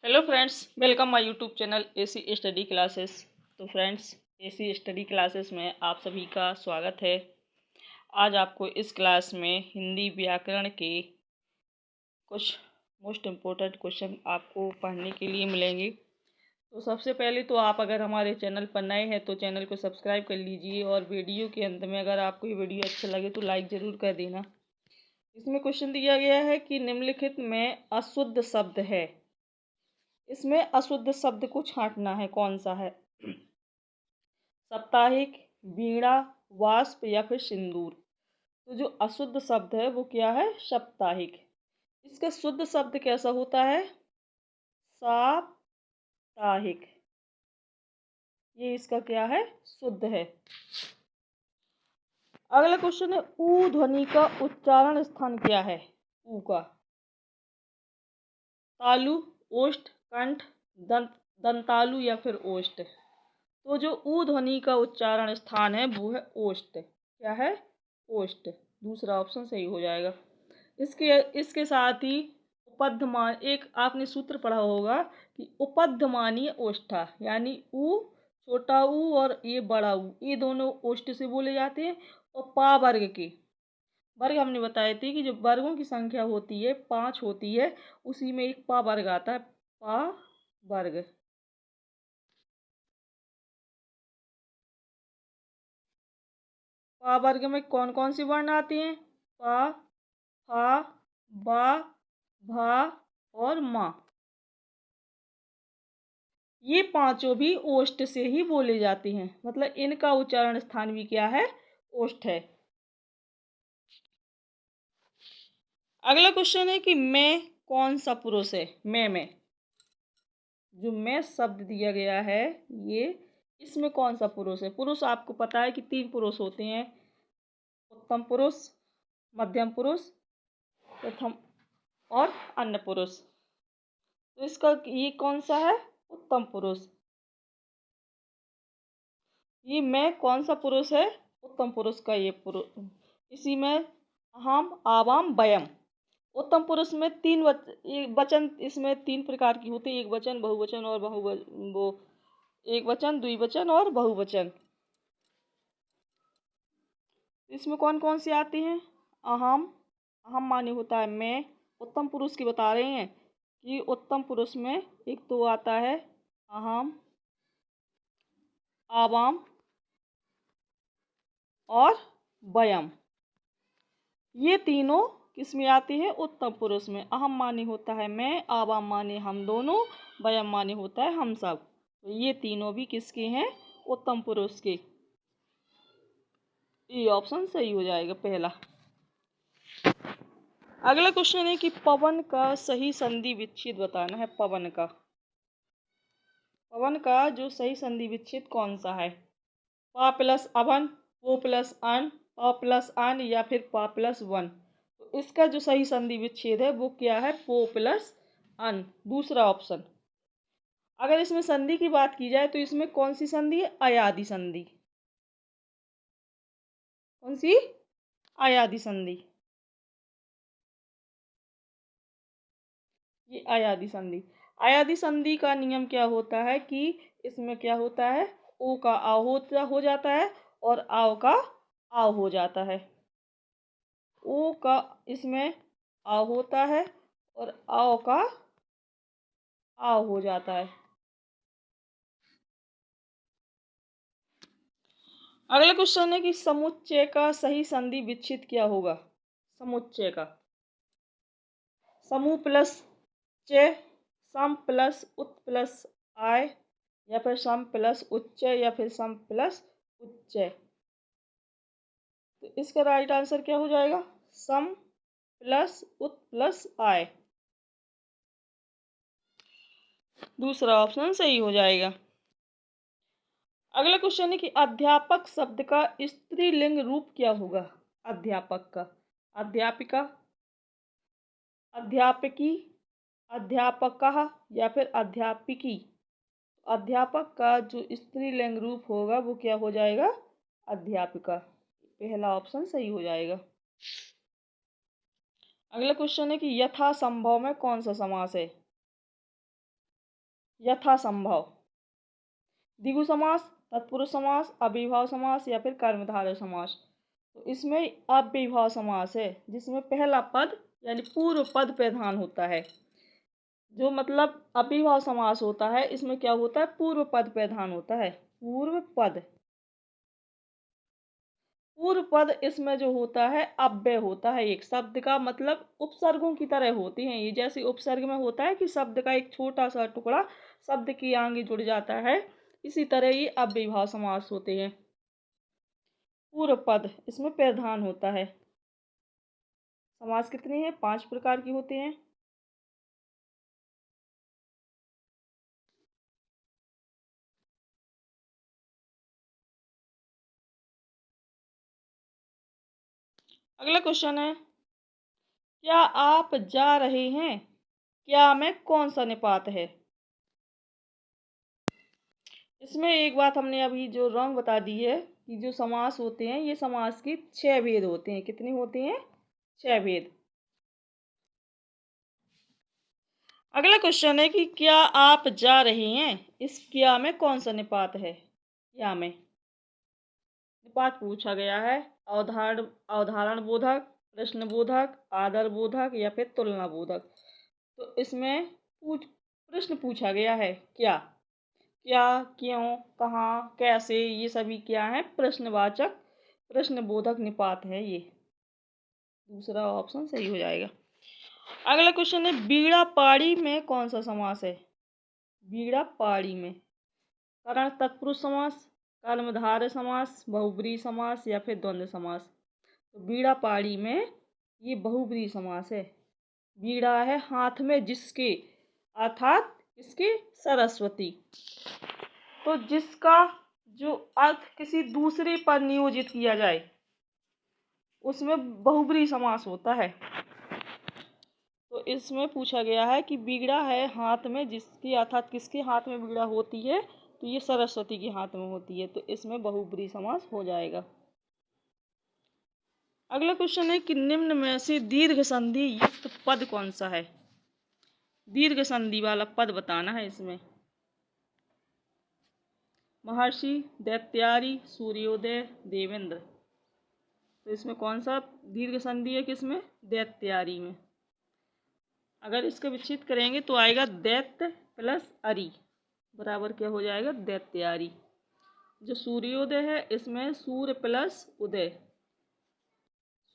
Hello friends, welcome my YouTube channel AC study classes. तो friends, AC study classes में आप सभी का स्वागत है। आज आपको इस क्लास में हिंदी व्याकरण के कुछ मोस्ट इम्पोर्टेंट क्वेश्चन आपको पढ़ने के लिए मिलेंगे। तो सबसे पहले तो आप अगर हमारे चैनल पर नए हैं तो चैनल को सब्सक्राइब कर लीजिए, और वीडियो के अंत में अगर आपको ये वीडियो अच्छा लगे तो लाइक ज़रूर कर देना। इसमें क्वेश्चन दिया गया है कि निम्नलिखित में अशुद्ध शब्द है, इसमें अशुद्ध शब्द को छांटना है, कौन सा है? साप्ताहिक, वीणा, वाष्प या फिर सिंदूर। तो जो अशुद्ध शब्द है वो क्या है? साप्ताहिक। इसका शुद्ध शब्द कैसा होता है? साप्ताहिक। ये इसका क्या है? शुद्ध है। अगला क्वेश्चन है, ऊ ध्वनि का उच्चारण स्थान क्या है? ऊ का तालु, ओष्ठ, कंठ, दंतालु या फिर ओष्ठ। तो जो ऊ ध्वनि का उच्चारण स्थान है वो है ओष्ठ। क्या है? ओष्ठ। दूसरा ऑप्शन सही हो जाएगा। इसके इसके साथ ही उपध्मान, एक आपने सूत्र पढ़ा होगा कि उपध्मानीय ओष्ठा, यानी ऊ, छोटा ऊ और ये बड़ा ऊ, ये दोनों ओष्ठ से बोले जाते हैं। और पा वर्ग के वर्ग हमने बताए थे कि जो वर्गों की संख्या होती है 5 होती है, उसी में एक पा वर्ग आता है। पा वर्ग। पा वर्ग में कौन कौन सी वर्ण आती हैं? पा, फा, बा, भा और मा। ये पांचों भी ओष्ठ से ही बोले जाते हैं, मतलब इनका उच्चारण स्थान भी क्या है? ओष्ठ है। अगला क्वेश्चन है कि मैं कौन सा पुरुष है? मैं में जो मैं शब्द दिया गया है, ये इसमें कौन सा पुरुष है? पुरुष आपको पता है कि 3 पुरुष होते हैं, उत्तम पुरुष, मध्यम पुरुष, प्रथम और अन्य पुरुष। तो इसका ये कौन सा है? उत्तम पुरुष। ये मैं कौन सा पुरुष है? उत्तम पुरुष का ये पुरुष। इसी में अहम, आवाम, वयम। उत्तम पुरुष में वचन, इसमें 3 प्रकार की होती है, एक वचन, बहुवचन और वो एक वचन, द्विवचन और बहुवचन। इसमें कौन कौन सी आती हैं? अहम। अहम माने होता है मैं। उत्तम पुरुष की बता रहे हैं कि उत्तम पुरुष में एक तो आता है अहम, आवाम और वयम। ये तीनों किस में आती है? उत्तम पुरुष में। अहम माने होता है मैं, आवाम माने हम दोनों, वयम माने होता है हम सब। तो ये तीनों भी किसके हैं? उत्तम पुरुष के। ये ऑप्शन सही हो जाएगा पहला। अगला क्वेश्चन है कि पवन का सही संधि विच्छेद बताना है। पवन का जो सही संधि विच्छेद कौन सा है? पा प्लस अवन, पो प्लस अन, पा प्लस अन या फिर पा प्लस वन। तो इसका जो सही संधि विच्छेद है वो क्या है? पो प्लस अन, दूसरा ऑप्शन। अगर इसमें संधि की बात की जाए तो इसमें कौन सी संधि है? अयादि संधि। कौन सी? अयादि संधि। ये अयादि संधि। अयादि संधि का नियम क्या होता है कि इसमें क्या होता है? ओ का आ हो जाता है और आव का आव हो जाता है। ओ का इसमें आ होता है और आव का आव हो जाता है। अगला क्वेश्चन है कि समुच्चय का सही संधि विच्छेद क्या होगा? समुच्चय का समूह प्लस च, सम प्लस उत प्लस आय, या फिर सम प्लस उच्च, या फिर सम प्लस उच्च। तो इसका राइट आंसर क्या हो जाएगा? सम प्लस उत प्लस आय। दूसरा ऑप्शन सही हो जाएगा। अगला क्वेश्चन है कि अध्यापक शब्द का स्त्रीलिंग रूप क्या होगा? अध्यापक का अध्यापिका, अध्यापकी, अध्यापकः या फिर अध्यापिकी। अध्यापक का जो स्त्रीलिंग रूप होगा वो क्या हो जाएगा? अध्यापिका। पहला ऑप्शन सही हो जाएगा। अगला क्वेश्चन है कि यथासंभव में कौन सा समास है? यथासंभव। द्विगु समास, तत्पुरुष समास, अव्ययीभाव समास या फिर कर्मधारय समास। तो इसमें अव्ययीभाव समास है जिसमें पहला पद यानी पूर्व पद प्रधान होता है। जो मतलब अव्ययीभाव समास होता है इसमें क्या होता है, पूर्व पद प्रधान होता है। पूर्व पद, पूर्व पद इसमें जो होता है अव्यय होता है। एक शब्द का मतलब उपसर्गों की तरह होती हैं ये, जैसे उपसर्ग में होता है कि शब्द का एक छोटा सा टुकड़ा शब्द की आगे जुड़ जाता है, इसी तरह ये अव्ययीभाव समास होते हैं। पूर्व पद इसमें प्रधान होता है। समास कितने हैं, 5 प्रकार की होते हैं। अगला क्वेश्चन है, क्या आप जा रहे हैं, क्या में कौन सा निपात है। इसमें एक बात हमने अभी जो रॉन्ग बता दी है कि जो समास होते हैं ये समास की 6 भेद होते हैं। कितने होते हैं, 6 भेद। अगला क्वेश्चन है कि क्या आप जा रहे हैं, इस क्या में कौन सा निपात है। क्या में निपात पूछा गया है, अवधारण बोधक, प्रश्न बोधक, आदर बोधक या फिर तुलना बोधक। तो इसमें प्रश्न पूछा गया है। क्या, क्या, क्यों, कहाँ, कैसे, ये सभी क्या है, प्रश्नवाचक प्रश्न बोधक निपात है ये। दूसरा ऑप्शन सही हो जाएगा। अगला क्वेश्चन है, बीड़ा पाड़ी में कौन सा समास है। बीड़ा पाड़ी में करण तत्पुरुष समास, कर्मधारय समास, बहुब्रीहि समास या फिर द्वंद्व समास। तो बीड़ा पाड़ी में ये बहुब्रीहि समास है। बीड़ा है हाथ में जिसके, अर्थात इसके सरस्वती। तो जिसका जो अर्थ किसी दूसरे पर नियोजित किया जाए उसमें बहुब्रीहि समास होता है। तो इसमें पूछा गया है कि बीड़ा है हाथ में जिसकी, अर्थात किसके हाथ में बीड़ा होती है, तो ये सरस्वती के हाथ में होती है। तो इसमें बहुब्रीहि समास हो जाएगा। अगला क्वेश्चन है कि निम्न में से दीर्घ संधि युक्त पद कौन सा है। दीर्घ संधि वाला पद बताना है इसमें। महर्षि, दैत्यारी, सूर्योदय, देवेंद्र। तो इसमें कौन सा दीर्घ संधि है, किसमें, दैत्यारी में। अगर इसका विच्छेद करेंगे तो आएगा दैत्य प्लस अरि बराबर क्या हो जाएगा, दैत्यारी। जो सूर्योदय है इसमें सूर्य प्लस उदय,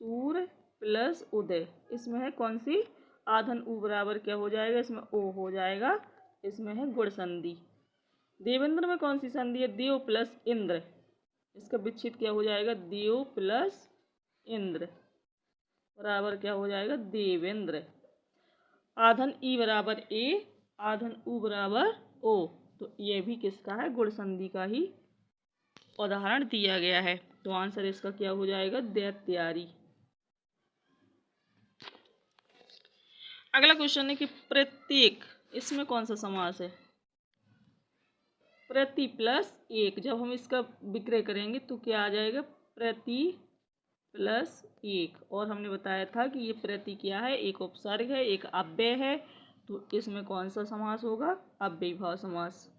सूर्य प्लस उदय। इसमें है कौन सी, आधन उ बराबर क्या हो जाएगा, इसमें ओ हो जाएगा। इसमें है गुण संधि। देवेंद्र में कौन सी संधि है, देव प्लस इंद्र। इसका विच्छेद क्या हो जाएगा, देव प्लस इंद्र बराबर क्या हो जाएगा, देवेंद्र। आधन ई बराबर ए, आधन उ बराबर ओ। तो ये भी किसका है, गुण संधि का ही उदाहरण दिया गया है। तो आंसर इसका क्या हो जाएगा, दैत्यारी। अगला क्वेश्चन है कि प्रत्येक, इसमें कौन सा समास है। प्रति प्लस एक, जब हम इसका विक्रय करेंगे तो क्या आ जाएगा, प्रति प्लस एक। और हमने बताया था कि ये प्रति क्या है, एक उपसर्ग है, एक अव्यय है। तो इसमें कौन सा समास होगा, अव्ययीभाव समास।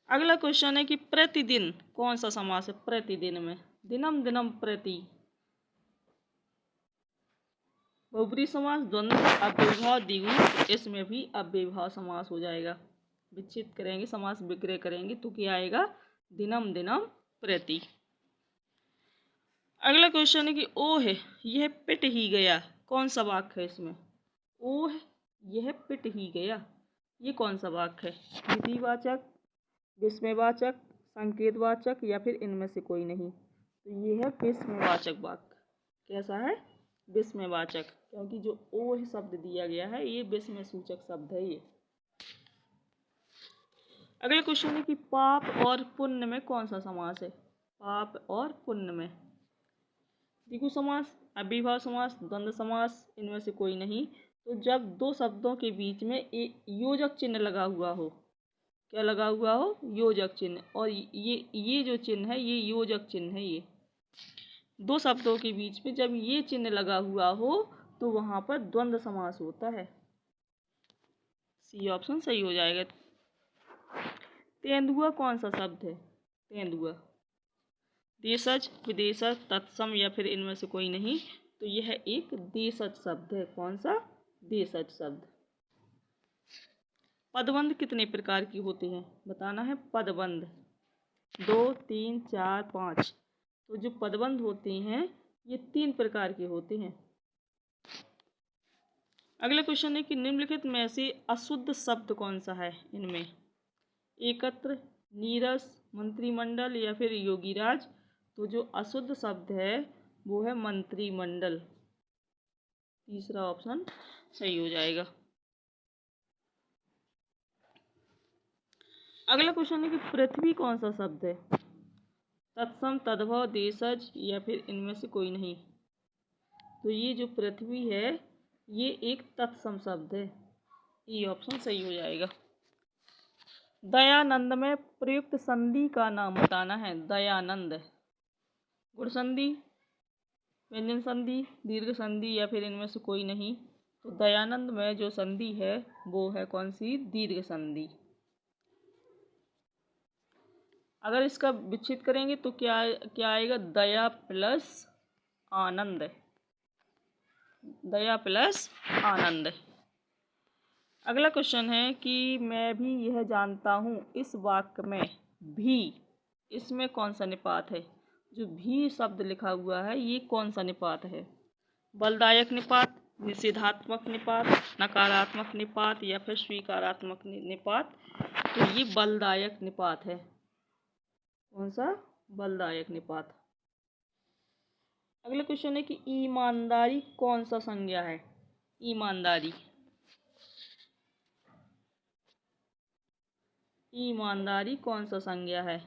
अगला क्वेश्चन है कि प्रतिदिन कौन सा समास है। प्रतिदिन में दिनम दिनम प्रति, बहुब्रीहि समास, द्वंद्व, अव्ययीभाव, द्विगु। इसमें भी अव्ययीभाव समास हो जाएगा। विच्छेद करेंगे, समास विक्रय करेंगे तो क्या आएगा, दिनम दिनम प्रति। अगला क्वेश्चन है कि ओह यह पिट ही गया, कौन सा वाक्य है इसमें। ओह यह पिट ही गया, ये कौन सा वाक्य है। विधिवाचक, विस्मयवाचक, संकेतवाचक या फिर इनमें से कोई नहीं। तो ये है विस्मयवाचक वाक्य। कैसा है, विस्मयवाचक, क्योंकि जो ओह शब्द दिया गया है ये विस्मय सूचक शब्द है ये। अगला क्वेश्चन है कि पाप और पुण्य में कौन सा समास है। पाप और पुण्य में द्विगु समास, अव्ययीभाव समास, द्वंद्व समास, इनमें से कोई नहीं। तो जब दो शब्दों के बीच में एक योजक चिन्ह लगा हुआ हो, क्या लगा हुआ हो, योजक चिन्ह। और ये जो चिन्ह है ये योजक चिन्ह है। ये दो शब्दों के बीच में जब ये चिन्ह लगा हुआ हो तो वहाँ पर द्वंद्व समास होता है। सी ऑप्शन सही हो जाएगा। तेंदुआ कौन सा शब्द है? तेंदुआ देशज, विदेशज, तत्सम या फिर इनमें से कोई नहीं, तो यह एक देशज शब्द है। कौन सा? देशज शब्द। पदबंध कितने प्रकार की होती हैं? बताना है। पदबंध 2, 3, 4, 5। तो जो पदबंध होती हैं ये 3 प्रकार के होते हैं। अगला क्वेश्चन है कि निम्नलिखित में से अशुद्ध शब्द कौन सा है इनमें? एकत्र, नीरस, मंत्रिमंडल या फिर योगीराज। तो जो अशुद्ध शब्द है वो है मंत्रिमंडल। तीसरा ऑप्शन सही हो जाएगा। अगला क्वेश्चन है कि पृथ्वी कौन सा शब्द है? तत्सम, तद्भव, देशज या फिर इनमें से कोई नहीं। तो ये जो पृथ्वी है ये एक तत्सम शब्द है। ये ऑप्शन सही हो जाएगा। दयानंद में प्रयुक्त संधि का नाम बताना है। दयानंद गुण संधि, व्यंजन संधि, दीर्घ संधि या फिर इनमें से कोई नहीं। तो दयानंद में जो संधि है वो है कौन सी? दीर्घ संधि। अगर इसका विच्छेद करेंगे तो क्या क्या आएगा? दया प्लस आनंद। दया प्लस आनंद। अगला क्वेश्चन है कि मैं भी यह जानता हूँ इस वाक्य में भी, इसमें कौन सा निपात है? जो भी शब्द लिखा हुआ है ये कौन सा निपात है? बलदायक निपात, निषेधात्मक निपात, नकारात्मक निपात या फिर स्वीकारात्मक निपात। तो ये बलदायक निपात है। कौन सा? बलदायक निपात। अगला क्वेश्चन है कि ईमानदारी कौन सा संज्ञा है? ईमानदारी, ईमानदारी कौन सा संज्ञा है?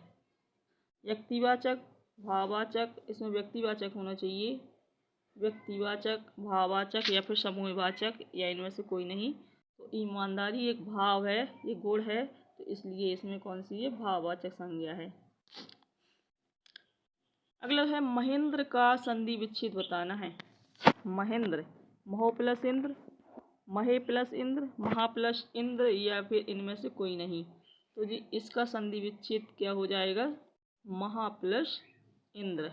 व्यक्तिवाचक, भाववाचक, इसमें व्यक्तिवाचक होना चाहिए, व्यक्तिवाचक, भाववाचक या फिर समूहवाचक या इनमें से कोई नहीं। तो ईमानदारी एक भाव है, ये गुण है, तो इसलिए इसमें कौन सी है? भाववाचक संज्ञा है। अगला है महेंद्र का संधि विच्छेद बताना है। महेंद्र, महो प्लस इंद्र, महे प्लस इंद्र, महा प्लस इंद्र या फिर इनमें से कोई नहीं। तो जी इसका संधि विच्छेद क्या हो जाएगा? महा प्लस इंद्र।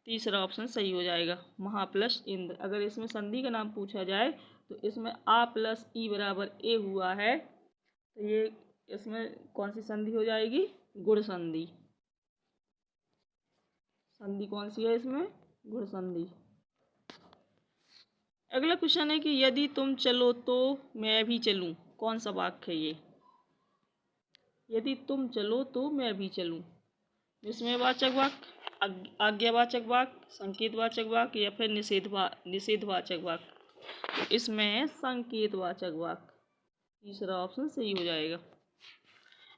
तीसरा ऑप्शन सही हो जाएगा, महा प्लस इंद्र। अगर इसमें संधि का नाम पूछा जाए तो इसमें आ प्लस ई बराबर ए हुआ है, तो ये इसमें कौन सी संधि हो जाएगी? गुण संधि। संधि कौन सी है इसमें? गुण संधि। अगला क्वेश्चन है कि यदि तुम चलो तो मैं भी चलूं। कौन सा वाक्य है ये? यदि तुम चलो तो मैं भी चलूं। विस्मयवाचक वाक्य, आज्ञावाचक वाक्य, संकेतवाचक वाक्य या फिर निषेधवाचक वाक्य। तो इसमें है संकेतवाचक वाक्य। तीसरा ऑप्शन सही हो जाएगा।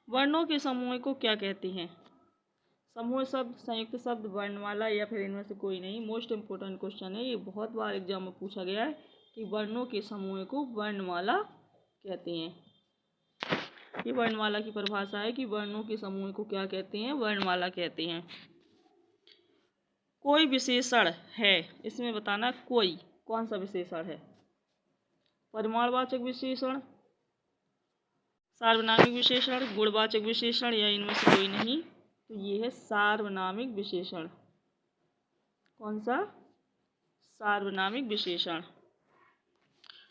वर्णों के समूह को क्या कहते हैं? समूह शब्द, संयुक्त शब्द, वर्णमाला या फिर इनमें से कोई नहीं। मोस्ट इम्पोर्टेंट क्वेश्चन है, ये बहुत बार एग्जाम में पूछा गया है कि वर्णों के समूह को वर्णमाला कहते हैं। ये वर्णमाला की परिभाषा है कि वर्णों के समूह को क्या कहते हैं? वर्णमाला कहते हैं। कोई विशेषण है, इसमें बताना कोई कौन सा विशेषण है? परिमाणवाचक विशेषण, सार्वनामिक विशेषण, गुणवाचक विशेषण या इनमें से कोई नहीं। तो ये है सार्वनामिक विशेषण। कौन सा? सार्वनामिक विशेषण।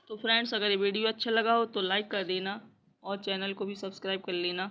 तो फ्रेंड्स, अगर ये वीडियो अच्छा लगा हो तो लाइक कर देना और चैनल को भी सब्सक्राइब कर लेना।